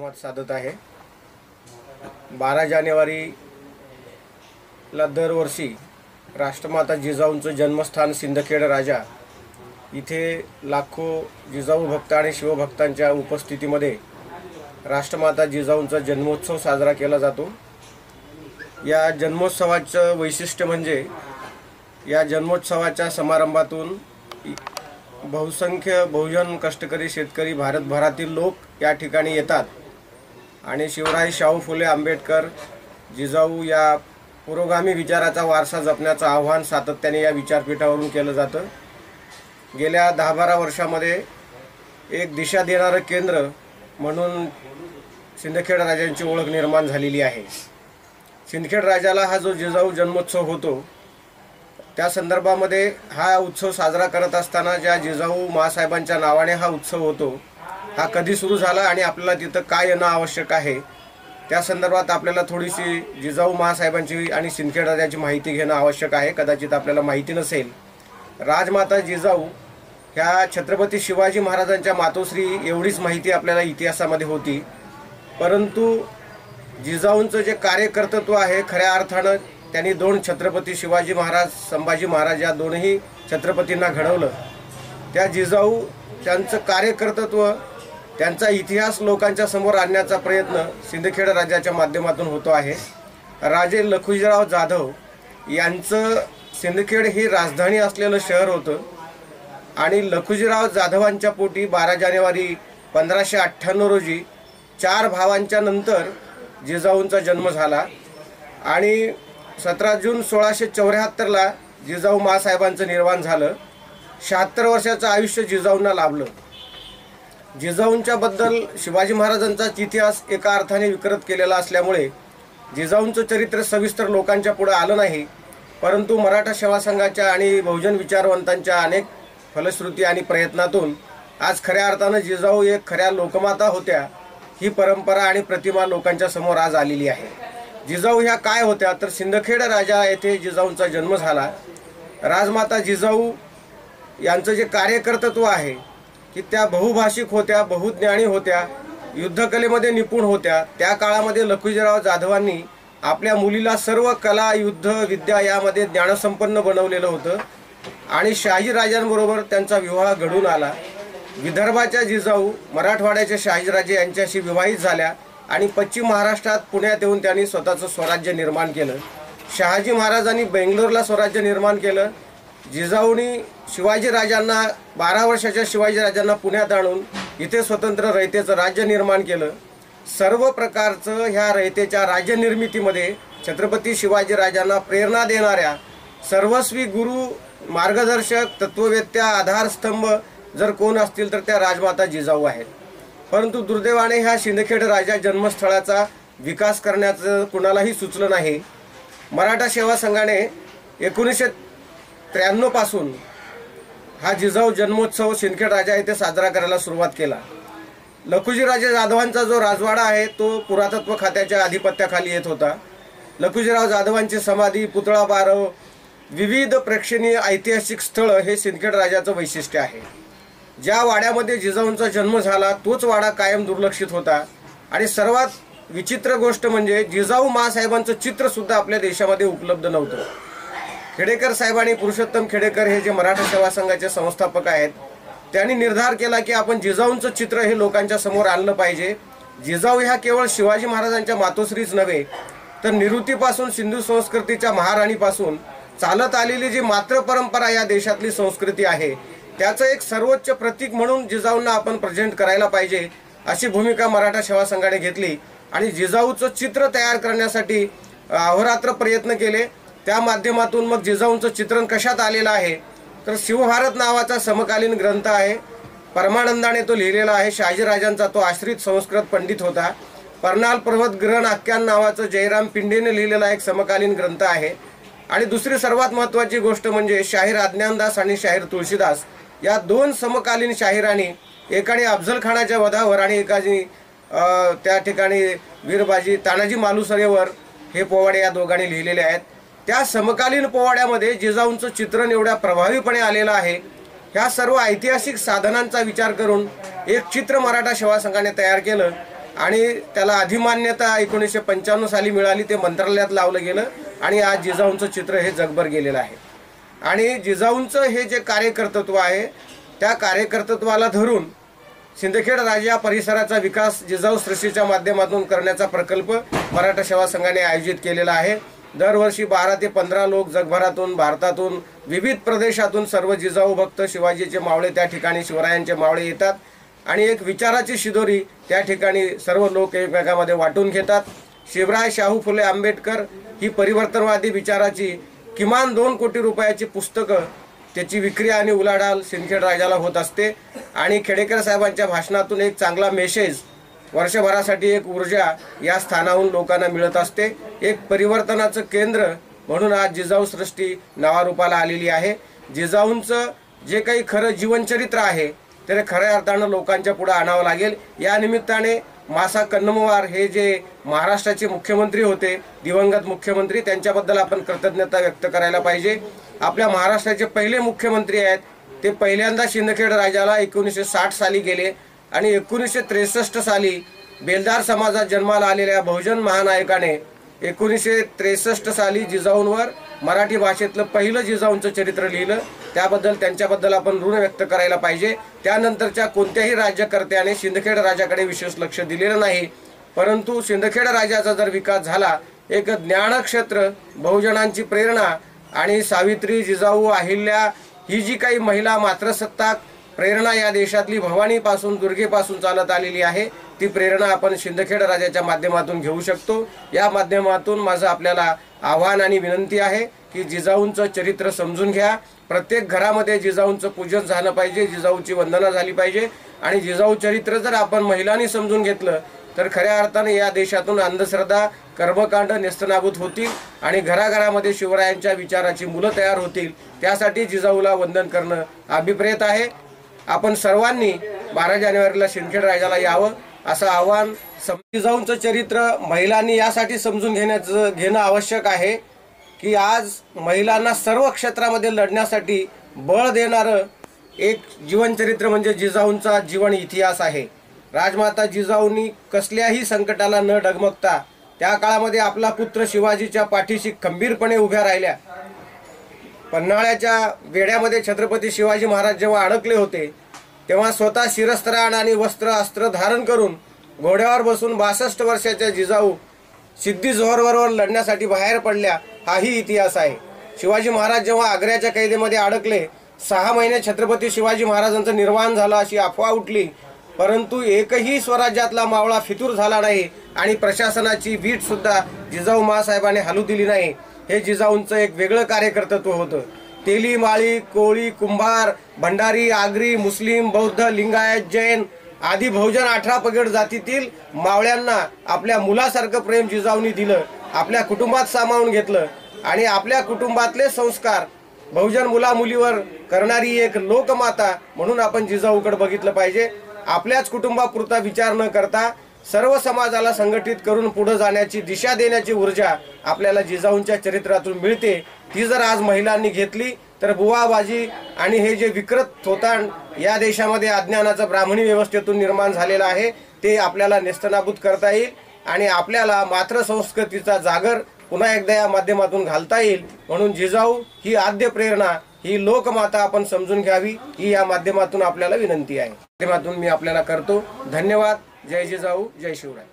संवाद साधत आहे। 12 जानेवारीला दरवर्षी राष्ट्रमाता जिजाऊंचं जन्मस्थान सिंदखेड राजा इथे लाखो जिजाऊ भक्त आणि शिवभक्तांच्या उपस्थितीमध्ये राष्ट्रमाता जिजाऊंचा जन्मोत्सव साजरा केला जातो। या जन्मोत्सवाचं वैशिष्ट्य म्हणजे या जन्मोत्सवाच्या समारंभातून बहुसंख्य बहुजन कष्टकरी शेतकरी भारतभरातील लोक या ठिकाणी येतात आणि शिवराय शाहू फुले आंबेडकर जिजाऊ या पुरोगामी विचाराचा वारसा जपण्याचं आव्हान सातत्याने या विचारपीठावरून केलं जातं। गेल्या 10-12 वर्षामध्ये एक दिशा देणारं केंद्र म्हणून सिंदखेड राजांची ओळख निर्माण झालेली आहे। सिंदखेड राजाला हा जो जिजाऊ जन्मोत्सव होतो त्या संदर्भामध्ये हा उत्सव साजरा करत असताना ज्या जिजाऊ मासाहेबांच्या नावाने हा उत्सव होतो हा कधी सुरू झाला आणि आपल्याला तिथं काय येणं आवश्यक आहे त्या संदर्भात आपल्याला थोडीशी जिजाऊ मासाहेबांची आणि सिंदखेड राजाची माहिती घेणं आवश्यक आहे। कदाचित आपल्याला माहिती नसेल, राजमाता जिजाऊ ह्या छत्रपती शिवाजी महाराजांच्या मातोश्री एवढीच माहिती आपल्याला इतिहासामध्ये होती, परंतु जिजाऊंचं जे कार्यकर्तृत्व आहे खऱ्या अर्थानं त्यांनी 2 छत्रपती शिवाजी महाराज संभाजी महाराज या दोनही छत्रपतींना घडवलं। त्या जिजाऊ त्यांचं कार्यकर्तृत्व त्यांचा इतिहास लोकांच्या समोर आणण्याचा प्रयत्न सिंदखेड राजाच्या माध्यमातून होतो आहे। राजे लखुजीराव जाधव यांचं सिंदखेड ही राजधानी असलेलं शहर होतं आणि लखुजीराव जाधवांच्या पोटी 12 जानेवारी 1598 रोजी 4 भावांच्या नंतर जिजाऊंचा जन्म झाला आणि 17 जून 1674ला जिजाऊ मासाहेबांचं निर्वाण झालं। 76 वर्षाचं आयुष्य जिजाऊंना लाभलं। जिजाऊंच्या बद्दल शिवाजी महाराजांचा इतिहास एका अर्थाने विकृत केलेला असल्यामुळे जिजाऊंचं चरित्र सविस्तर लोकांच्या पुढे आलं नाही, परंतु मराठा सेवा संघाच्या आणि बहुजन विचारवंतांच्या अनेक फलश्रुती आणि प्रयत्नातून आज खऱ्या अर्थानं जिजाऊ एक खऱ्या लोकमाता होत्या ही परंपरा आणि प्रतिमा लोकांच्या समोर आज आलेली आहे। जिजाऊ ह्या काय होत्या तर सिंदखेड राजा येथे जिजाऊंचा जन्म झाला। राजमाता जिजाऊ यांचं जे कार्यकर्तृत्व आहे की त्या बहुभाषिक होत्या, बहुज्ञानी होत्या, युद्धकलेमध्ये निपुण होत्या। त्या काळामध्ये लखुजीराव जाधवांनी आपल्या मुलीला सर्व कला युद्ध विद्या यामध्ये ज्ञानसंपन्न बनवलेलं होतं आणि शहाजीराजांबरोबर त्यांचा विवाह घडून आला। विदर्भाच्या जिजाऊ मराठवाड्याच्या शहाजीराजे यांच्याशी विवाहित झाल्या आणि पश्चिम महाराष्ट्रात पुण्यात येऊन त्यांनी स्वतःचं स्वराज्य निर्माण केलं। शहाजी महाराजांनी बेंगलोरला स्वराज्य निर्माण केलं। जिजाऊंनी शिवाजीराजांना 12 वर्षाच्या शिवाजीराजांना पुण्यात आणून इथे स्वतंत्र रयतेचं राज्य निर्माण केलं। सर्व प्रकारचं ह्या रयतेच्या राज्य निर्मितीमध्ये छत्रपती शिवाजीराजांना प्रेरणा देणाऱ्या सर्वस्वी गुरु मार्गदर्शक तत्ववेत्या आधारस्तंभ जर कोण असतील तर त्या राजमाता जिजाऊ आहेत। परंतु दुर्दैवाने ह्या सिंदखेड राजा जन्मस्थळाचा विकास करण्याचं कुणालाही सुचलं नाही। मराठा सेवा संघाने 1993 पासून हा जिजाऊ जन्मोत्सव सिंदखेड राजा येथे साजरा करायला सुरुवात केला। लखुजीराजे जाधवांचा जो राजवाडा आहे तो पुरातत्व खात्याच्या अधिपत्याखाली येत होता। लखुजीराव जाधवांची समाधी, पुतळा बारव, विविध प्रेक्षणीय ऐतिहासिक स्थळ हे सिंदखेड राजाचं वैशिष्ट्य आहे। ज्या वाड्यामध्ये जिजाऊंचा जन्म झाला तोच वाडा कायम दुर्लक्षित होता आणि सर्वात विचित्र गोष्ट म्हणजे जिजाऊ मासाहेबांचं चित्र सुद्धा आपल्या देशामध्ये उपलब्ध नव्हतं। खेडेकर साहेबांनी, पुरुषोत्तम खेडेकर हे जे मराठा सेवा संघाचे संस्थापक आहेत, त्यांनी निर्धार केला की आपण जिजाऊंचं चित्र हे लोकांच्या समोर आणलं पाहिजे। जिजाऊ ह्या केवळ शिवाजी महाराजांच्या मातोश्रीच नव्हे तर निवृत्तीपासून सिंधू संस्कृतीच्या महाराणीपासून चालत आलेली जी मात्र परंपरा या देशातली संस्कृती आहे त्याचं एक सर्वोच्च प्रतीक म्हणून जिजाऊंना आपण प्रेझेंट करायला पाहिजे अशी भूमिका मराठा सेवा संघाने घेतली आणि जिजाऊचं चित्र तयार करण्यासाठी अहोरात्र प्रयत्न केले। त्या माध्यमातून मग जिजाऊंचं चित्रण कशात आलेलं आहे तर शिवभारत नावाचा समकालीन ग्रंथ आहे, परमानंदाने तो लिहिलेला आहे। शहाजीराजांचा तो आश्रित संस्कृत पंडित होता। परनाल पर्वत ग्रहण आख्यान नावाचं जयराम पिंडेने लिहिलेला एक समकालीन ग्रंथ आहे आणि दुसरी सर्वात महत्त्वाची गोष्ट म्हणजे शाहीर अज्ञानदास आणि शाहीर तुळशीदास या 2 समकालीन शाहिरांनी, एकाने अफजल खानाच्या वधावर आणि एकाने त्या ठिकाणी वीरबाजी तानाजी मालुसरेवर हे पोवाडे या दोघांनी लिहिलेले आहेत। त्या समकालीन पोवाड्यामध्ये जिजाऊंचं चित्रण एवढ्या प्रभावीपणे आलेलं आहे। ह्या सर्व ऐतिहासिक साधनांचा विचार करून एक चित्र मराठा सेवा संघाने तयार केलं आणि त्याला अधिमान्यता 1995 साली मिळाली, ते मंत्रालयात लावलं गेलं आणि आज जिजाऊंचं चित्र हे जगभर गेलेलं आहे। आणि जिजाऊंचं हे जे कार्यकर्तृत्व आहे त्या कार्यकर्तृत्वाला धरून सिंदखेड राजा परिसराचा विकास जिजाऊ सृष्टीच्या माध्यमातून करण्याचा प्रकल्प मराठा सेवा संघाने आयोजित केलेला आहे। दरवर्षी 12 ते 15 लोक जगभरातून, भारतातून, विविध प्रदेशातून सर्व जिजाऊ भक्त, शिवाजीचे मावळे त्या ठिकाणी, शिवरायांचे मावळे येतात आणि एक विचाराची शिदोरी त्या ठिकाणी सर्व लोक एकमेकांमध्ये वाटून घेतात। शिवराय शाहू फुले आंबेडकर ही परिवर्तनवादी विचाराची किमान 2 कोटी रुपयाची पुस्तकं, त्याची विक्री आणि उलाढाल सिंदखेड राजाला होत असते आणि खेडेकर साहेबांच्या भाषणातून एक चांगला मेसेज, वर्षभरासाठी एक ऊर्जा या स्थानाहून लोकांना मिळत असते। एक परिवर्तनाचं केंद्र म्हणून आज जिजाऊ सृष्टी नावारूपाला आलेली आहे। जिजाऊंचं जे काही खरं जीवनचरित्र आहे ते खऱ्या अर्थानं लोकांच्या पुढे आणावं लागेल। या निमित्ताने मासा कन्नमवार हे जे महाराष्ट्राचे मुख्यमंत्री होते, दिवंगत मुख्यमंत्री, त्यांच्याबद्दल आपण कृतज्ञता व्यक्त करायला पाहिजे। आपल्या महाराष्ट्राचे पहिले मुख्यमंत्री आहेत, ते पहिल्यांदा सिंदखेड राजाला 1960 साली गेले आणि 1963 साली बेलदार समाजात जन्माला आलेल्या बहुजन महानायकाने 1963 साली जिजाऊंवर मराठी भाषेतलं पहिलं जिजाऊंचं चरित्र लिहिलं। त्याबद्दल त्यांच्याबद्दल आपण ऋण व्यक्त करायला पाहिजे। त्यानंतरच्या कोणत्याही राज्यकर्त्याने सिंदखेड राजाकडे विशेष लक्ष दिलेलं नाही, परंतु सिंदखेड राजाचा जर विकास झाला, एक ज्ञानक्षेत्र, बहुजनांची प्रेरणा आणि सावित्री, जिजाऊ, अहिल्या ही जी काही महिला मातृसत्ताक प्रेरणा या देशातली भवानीपासून, दुर्गेपासून चालत आलेली आहे, ती प्रेरणा आपण सिंदखेड राजाच्या माध्यमातून घेऊ शकतो। या माध्यमातून माझं आपल्याला आव्हान आणि विनंती आहे की जिजाऊंचं चरित्र समजून घ्या। प्रत्येक घरामध्ये जिजाऊंचं पूजन झालं पाहिजे, जिजाऊची वंदना झाली पाहिजे आणि जिजाऊ चरित्र जर आपण महिलांनी समजून घेतलं तर खऱ्या अर्थाने या देशातून अंधश्रद्धा, कर्मकांड नेस्तनाबूत होतील आणि घराघरामध्ये शिवरायांच्या विचाराची मुलं तयार होतील। त्यासाठी जिजाऊला वंदन करणं अभिप्रेत आहे। आपण सर्वांनी 12 जानेवारीला सिंदखेड राजाला यावं असं आव्हान। जिजाऊंचं चरित्र महिलांनी यासाठी समजून घेणं आवश्यक आहे की आज महिलांना सर्व क्षेत्रामध्ये लढण्यासाठी बळ देणारं एक जीवनचरित्र म्हणजे जिजाऊंचा जीवन इतिहास आहे। राजमाता जिजाऊंनी कसल्याही संकटाला न डगमगता त्या काळामध्ये आपला पुत्र शिवाजीच्या पाठीशी खंबीरपणे उभ्या राहिल्या। पन्हाळ्याच्या वेढ्यामध्ये छत्रपती शिवाजी महाराज जेव्हा अडकले होते तेव्हा स्वतः शिरस्त्राण आणि वस्त्र अस्त्र धारण करून घोड्यावर बसून 62 वर्षाच्या जिजाऊ सिद्धी जोहरबरोबर लढण्यासाठी बाहेर पडल्या, हाही इतिहास आहे। शिवाजी महाराज जेव्हा आग्र्याच्या कैदेमध्ये अडकले, 6 महिने छत्रपती शिवाजी महाराजांचं निर्वाण झालं अशी अफवा उठली, परंतु एकही स्वराज्यातला मावळा फितूर झाला नाही आणि प्रशासनाची वीट सुद्धा जिजाऊ मासाहेबांनी हलू दिली नाही। हे जिजाऊंचं एक वेगळं कार्यकर्तृत्व होतं। तेली, माळी, कोळी, कुंभार, भंडारी, आगरी, मुस्लिम, बौद्ध, लिंगायत, जैन आदी बहुजन 18 पगड जातीतील मावळ्यांना आपल्या मुलासारखं प्रेम जिजाऊंनी दिलं, आपल्या कुटुंबात सामावून घेतलं आणि आपल्या कुटुंबातले संस्कार बहुजन मुला मुलीवर करणारी एक लोकमाता म्हणून आपण जिजाऊकडे बघितलं पाहिजे। आपल्याच कुटुंबापुरता विचार न करता सर्व समाजाला संघटित करून पुढे जाण्याची दिशा देण्याची ऊर्जा आपल्याला जिजाऊंच्या चरित्रातून मिळते। ती जर आज महिलांनी घेतली तर बुवाबाजी आणि हे जे विकृत थोतांड या देशामध्ये अज्ञानाचं ब्राह्मणी व्यवस्थेतून निर्माण झालेलं आहे ते आपल्याला नेस्तनाबूत करता येईल आणि आपल्याला मातृसंस्कृतीचा जागर पुन्हा एकदा या माध्यमातून घालता येईल। म्हणून जिजाऊ ही आद्य प्रेरणा, ही लोकमाता आपण समजून घ्यावी, ही या माध्यमातून आपल्याला विनंती आहे। माध्यमातून मी आपल्याला करतो। धन्यवाद। जय जिजाऊ, जय शिवराय।